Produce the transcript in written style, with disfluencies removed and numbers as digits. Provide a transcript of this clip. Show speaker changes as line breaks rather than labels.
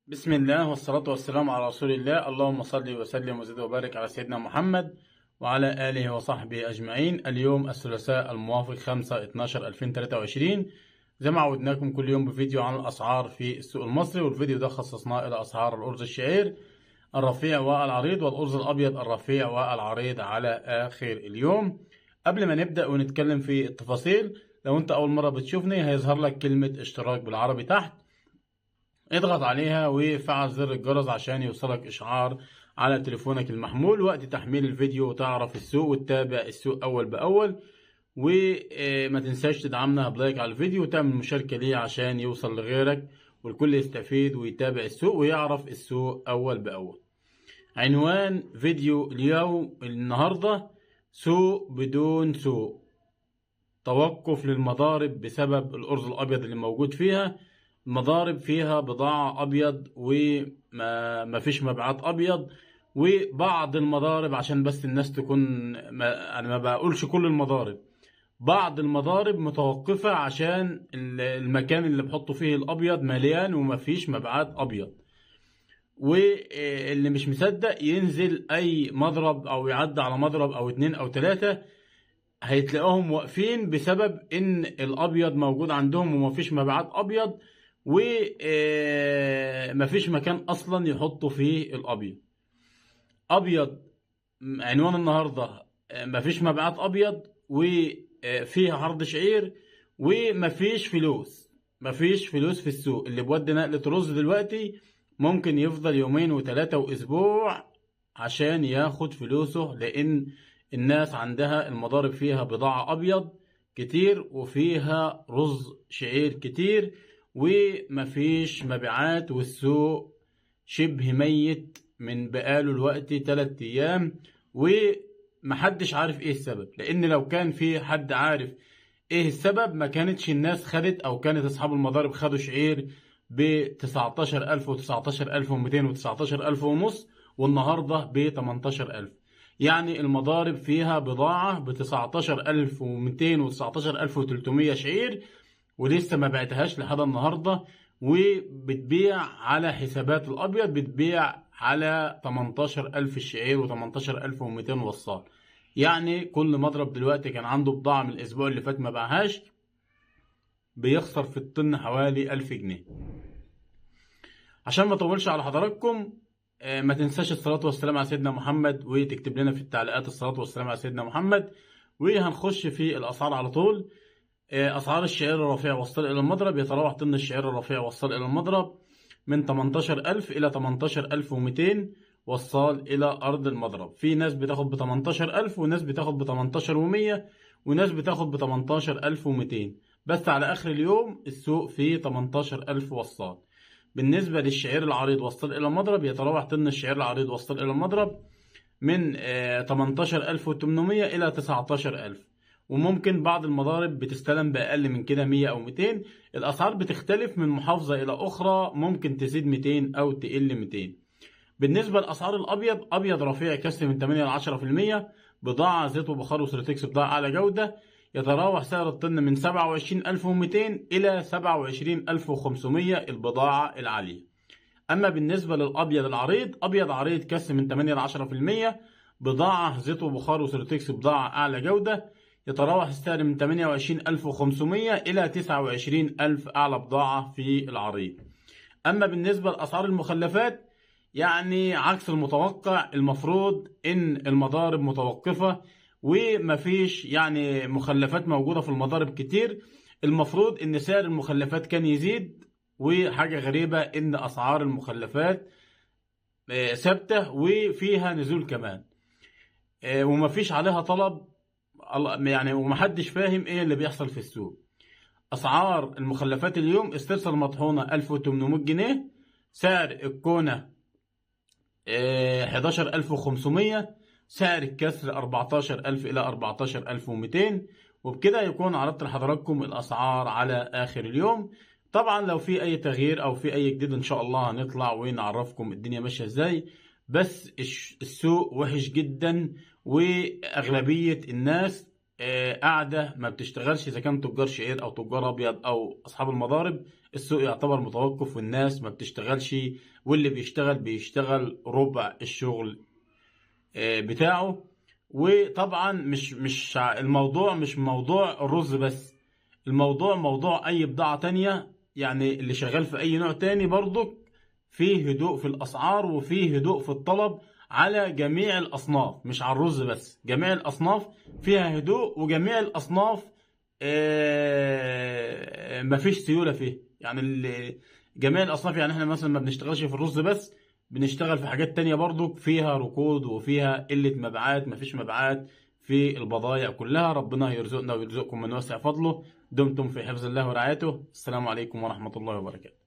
بسم الله والصلاة والسلام على رسول الله. اللهم صل وسلم وزد وبارك على سيدنا محمد وعلى آله وصحبه أجمعين. اليوم الثلاثاء الموافق 5/12/2023. زي ما عودناكم كل يوم بفيديو عن الأسعار في السوق المصري، والفيديو ده خصصناه إلى أسعار الأرز الشعير الرفيع والعريض والأرز الأبيض الرفيع والعريض على آخر اليوم. قبل ما نبدأ ونتكلم في التفاصيل، لو أنت أول مرة بتشوفني هيظهر لك كلمة اشتراك بالعربي تحت، اضغط عليها وفعل زر الجرس عشان يوصلك إشعار على تليفونك المحمول وقت تحميل الفيديو، وتعرف السوق وتتابع السوق أول بأول. وما تنساش تدعمنا بلايك على الفيديو وتعمل مشاركة ليه عشان يوصل لغيرك والكل يستفيد ويتابع السوق ويعرف السوق أول بأول. عنوان فيديو اليوم النهاردة: سوق بدون سوق، توقف للمضارب بسبب الأرز الأبيض اللي موجود فيها. المضارب فيها بضاعة أبيض وما فيش مبيعات أبيض، وبعض المضارب عشان بس الناس تكون أنا ما بقولش كل المضارب، بعض المضارب متوقفة عشان المكان اللي بحطوا فيه الأبيض مليان وما فيش مبيعات أبيض. واللي مش مصدق ينزل أي مضرب أو يعدي على مضرب أو اتنين أو تلاتة، هيتلاقوهم واقفين بسبب ان الابيض موجود عندهم ومفيش مبيعات ابيض، ومفيش مكان اصلا يحطوا فيه الابيض. عنوان النهارده: مفيش مبيعات ابيض وفيها عرض شعير ومفيش فلوس. مفيش فلوس في السوق. اللي بودي نقلة رز دلوقتي ممكن يفضل يومين وثلاثة واسبوع عشان ياخد فلوسه، لان الناس عندها المضارب فيها بضاعة أبيض كتير وفيها رز شعير كتير ومفيش مبيعات، والسوق شبه ميت من بقاله الوقت 3 أيام ومحدش عارف ايه السبب. لأن لو كان في حد عارف ايه السبب ما كانتش الناس خدت، أو كانت أصحاب المضارب خدوا شعير ب 19,000 و 19,200 و 19,000 ونص، والنهاردة ب 18,000. يعني المضارب فيها بضاعة ب 19,200 و 19,300 شعير ولسه ما بعتهاش لحد النهاردة، وبتبيع على حسابات الأبيض بتبيع على 18,000 الشعير و 18,200 وصال. يعني كل مضرب دلوقتي كان عنده بضاعة من الأسبوع اللي فات ما باعهاش بيخسر في الطن حوالي 1000 جنيه. عشان ما اطولش على حضراتكم، ما تنساش الصلاة والسلام على سيدنا محمد، وتكتب لنا في التعليقات الصلاة والسلام على سيدنا محمد. وهنخش في الأسعار على طول. أسعار الشعير الرفيع وصل إلى المضرب يتراوح طن الشعير الرفيع وصل إلى المضرب من 18,000 إلى 18,200 وصال إلى أرض المضرب. في ناس بتاخد ب 18,000 وناس بتاخد ب 18,100 وناس بتاخد ب 18,200، بس على آخر اليوم السوق فيه 18,000 وصال. بالنسبة للشعير العريض وصل إلى المضرب يتراوح طن الشعير العريض وصل إلى المضرب من 18,800 إلى 19,000، وممكن بعض المضارب بتستلم بأقل من كده 100 أو 200. الأسعار بتختلف من محافظة إلى أخرى، ممكن تزيد 200 أو تقل 200. بالنسبة لأسعار الأبيض: أبيض رفيع كسر من 8 ل 10%، بضاعة زيت وبخار وسيرتكس بضاعة أعلى جودة، يتراوح سعر الطن من 27,200 إلى 27,500 البضاعة العالية. أما بالنسبة للأبيض العريض: أبيض عريض كسر من 8 ل 10%، بضاعة زيت وبخار وسيرتكس بضاعة أعلى جودة، يتراوح السعر من 28,500 إلى 29,000 أعلى بضاعة في العريض. أما بالنسبة لأسعار المخلفات، يعني عكس المتوقع، المفروض إن المضارب متوقفة ومفيش يعني مخلفات موجودة في المضارب كتير. المفروض إن سعر المخلفات كان يزيد، وحاجة غريبة إن أسعار المخلفات ثابتة وفيها نزول كمان، ومفيش عليها طلب يعني، ومحدش فاهم إيه اللي بيحصل في السوق. أسعار المخلفات اليوم: استرسل مطحونة 1,800 جنيه، سعر الكونة 11,500، سعر الكسر 14,000 إلى 14,200. وبكده يكون عرضت لحضراتكم الأسعار على آخر اليوم. طبعا لو في أي تغيير أو في أي جديد إن شاء الله هنطلع ونعرفكم الدنيا ماشية إزاي. بس السوق وحش جدا، وأغلبية الناس قاعدة ما بتشتغلش، إذا كان تجار شعير أو تجار أبيض أو أصحاب المضارب السوق يعتبر متوقف والناس ما بتشتغلش، واللي بيشتغل ربع الشغل بتاعه. وطبعا الموضوع مش موضوع الرز بس، الموضوع موضوع اي بضاعة تانية. يعني اللي شغال في اي نوع تاني برضك فيه هدوء في الاسعار وفيه هدوء في الطلب على جميع الاصناف، مش على الرز بس، جميع الاصناف فيها هدوء، وجميع الاصناف مفيش سيولة فيه. يعني جميع الاصناف، يعني احنا مثلا ما بنشتغلش في الرز بس، بنشتغل في حاجات تانية برضو فيها ركود وفيها قلة مبيعات، مفيش مبيعات في البضائع كلها. ربنا يرزقنا ويرزقكم من واسع فضله. دمتم في حفظ الله ورعايته. السلام عليكم ورحمة الله وبركاته.